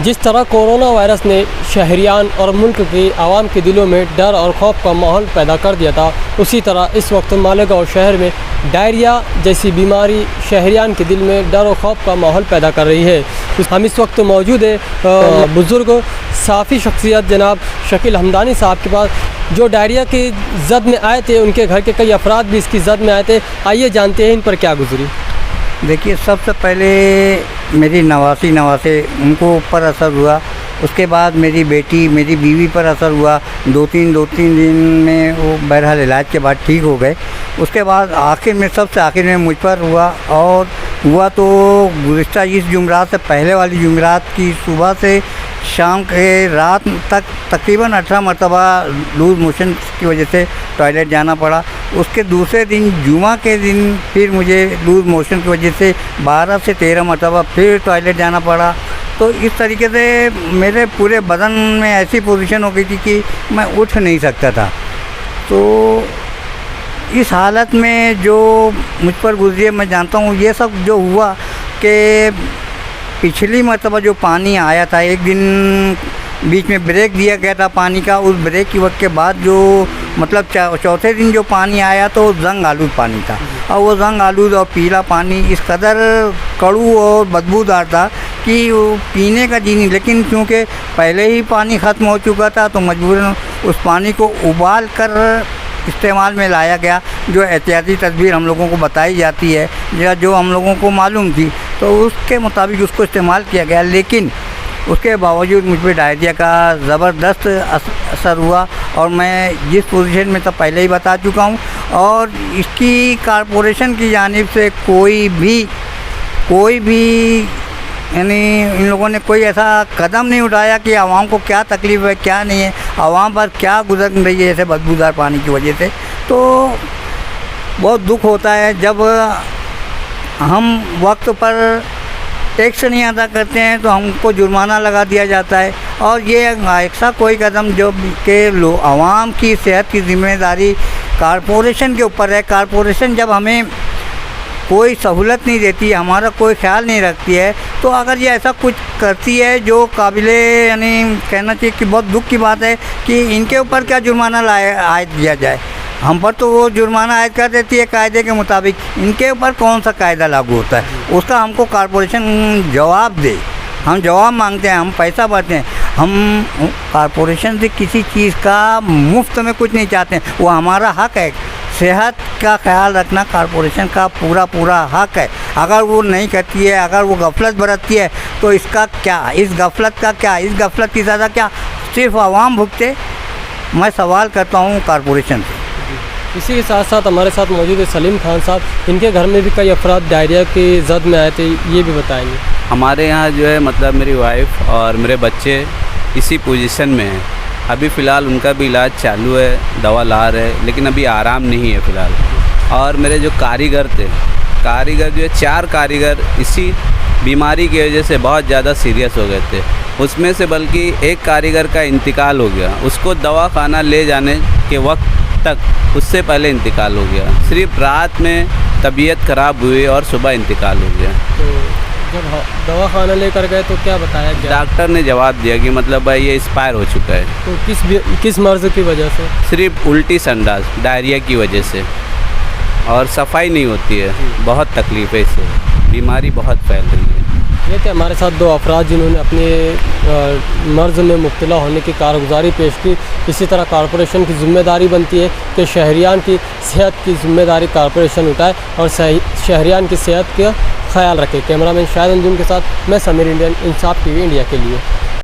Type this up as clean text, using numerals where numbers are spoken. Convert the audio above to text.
जिस तरह corona virus ने शहरियान और मुल्क की आवाम के दिलों में डर और खौफ का माहौल पैदा कर दिया था, उसी तरह इस वक्त मालेगांव शहर में डायरिया जैसी बीमारी शहरियान के दिल में डर और खौफ का माहौल पैदा कर रही है। हम इस वक्त मौजूद है बुज़ुर्ग साफ़ी शख्सियत जनाब शकील हमदानी साहब के पास, जो डायरिया की जद में आए थे। उनके घर के कई अफराद भी इसकी जद में आए थे। आइए जानते हैं इन पर क्या गुजरी। देखिए, सबसे पहले मेरी नवासे उनको ऊपर असर हुआ। उसके बाद मेरी बेटी, मेरी बीवी पर असर हुआ। दो तीन दिन में वो बहरहाल इलाज के बाद ठीक हो गए। उसके बाद आखिर में, सबसे आखिर में मुझ पर हुआ। और हुआ तो गुज़िश्ता इस जुमेरात से पहले वाली जुमेरात की सुबह से शाम के रात तक तकरीबन 18 मरतबा लूज़ मोशन की वजह से टॉयलेट जाना पड़ा। उसके दूसरे दिन जुमा के दिन फिर मुझे लूज़ मोशन की वजह से 12 से 13 मरतबा फिर टॉयलेट जाना पड़ा। तो इस तरीके से मेरे पूरे बदन में ऐसी पोजीशन हो गई थी कि मैं उठ नहीं सकता था। तो इस हालत में जो मुझ पर गुजरी, मैं जानता हूँ ये सब जो हुआ कि पिछली मरतबा जो पानी आया था, एक दिन बीच में ब्रेक दिया गया था पानी का। उस ब्रेक की वक्त के बाद जो मतलब चौथे दिन जो पानी आया तो जंग आलूद पानी था। और वो जंग आलूद और पीला पानी इस कदर कड़ू और बदबूदार था कि वो पीने का जी नहीं। लेकिन क्योंकि पहले ही पानी ख़त्म हो चुका था तो मजबूरन उस पानी को उबाल कर इस्तेमाल में लाया गया, जो एहतियाती तदबीर हम लोगों को बताई जाती है या जो हम लोगों को मालूम थी, तो उसके मुताबिक उसको इस्तेमाल किया गया। लेकिन उसके बावजूद मुझ पर डायरिया का ज़बरदस्त असर हुआ और मैं जिस पोजीशन में तो पहले ही बता चुका हूँ। और इसकी कॉरपोरेशन की जानिब से कोई भी यानी इन लोगों ने कोई ऐसा कदम नहीं उठाया कि आवाम को क्या तकलीफ़ है, क्या नहीं है, आवाम पर क्या गुजर रही है ऐसे बदबूदार पानी की वजह से। तो बहुत दुख होता है जब हम वक्त पर टैक्स नहीं अदा करते हैं तो हमको जुर्माना लगा दिया जाता है। और ये ऐसा कोई कदम जो कि आवाम की सेहत की ज़िम्मेदारी कॉरपोरेशन के ऊपर है। कॉरपोरेशन जब हमें कोई सहूलत नहीं देती है, हमारा कोई ख्याल नहीं रखती है, तो अगर ये ऐसा कुछ करती है जो काबिले यानी कहना चाहिए कि बहुत दुख की बात है कि इनके ऊपर क्या जुर्माना आयद किया जाए। हम पर तो वो जुर्माना आयद कर देती है कायदे के मुताबिक, इनके ऊपर कौन सा कायदा लागू होता है, उसका हमको कॉरपोरेशन जवाब दे। हम जवाब मांगते हैं, हम पैसा भरते हैं, हम कॉरपोरेशन से किसी चीज़ का मुफ्त में कुछ नहीं चाहते हैं। वो हमारा हक़ है, सेहत का ख्याल रखना कॉरपोरेशन का पूरा हक़ है। अगर वो नहीं करती है, अगर वो गफलत बरतती है तो इसका क्या, इस गफलत का क्या, इस गफलत की सज़ा क्या सिर्फ आवाम भुगते। मैं सवाल करता हूँ कॉरपोरेशन से। इसी के साथ साथ हमारे साथ मौजूद है सलीम खान साहब। इनके घर में भी कई अफराद डायरिया की जद में आए थे, ये भी बताएंगे। हमारे यहाँ जो है मतलब मेरी वाइफ और मेरे बच्चे इसी पोजीशन में हैं। अभी फ़िलहाल उनका भी इलाज चालू है, दवा ला रहे, लेकिन अभी आराम नहीं है फ़िलहाल। और मेरे जो कारीगर थे, जो है 4 कारीगर इसी बीमारी की वजह से बहुत ज़्यादा सीरियस हो गए थे। उसमें से बल्कि एक कारीगर का इंतकाल हो गया, उसको दवाखाना ले जाने के वक्त तक उससे पहले इंतकाल हो गया। सिर्फ रात में तबीयत ख़राब हुई और सुबह इंतकाल हो गया। तो जब दवाखाना लेकर गए तो क्या बताया गया? डॉक्टर ने जवाब दिया कि मतलब भाई ये एक्सपायर हो चुका है। तो किस मर्ज़ की वजह से? सिर्फ उल्टी संडास, डायरिया की वजह से, और सफाई नहीं होती है। बहुत तकलीफ़ है इससे, बीमारी बहुत फैल रही है। ये थे हमारे साथ 2 अफराद जिन्होंने अपने मर्ज़ में मुब्तला होने की कारगुजारी पेश की। इसी तरह कॉरपोरेशन की ज़िम्मेदारी बनती है कि शहरियान की सेहत की ज़िम्मेदारी कॉरपोरेशन उठाए और शहरियान की सेहत का ख्याल रखे। कैमरामैन शाहिद अंजुम के साथ मैं समीर, इंडियन इंसाफ टीवी इंडिया के लिए।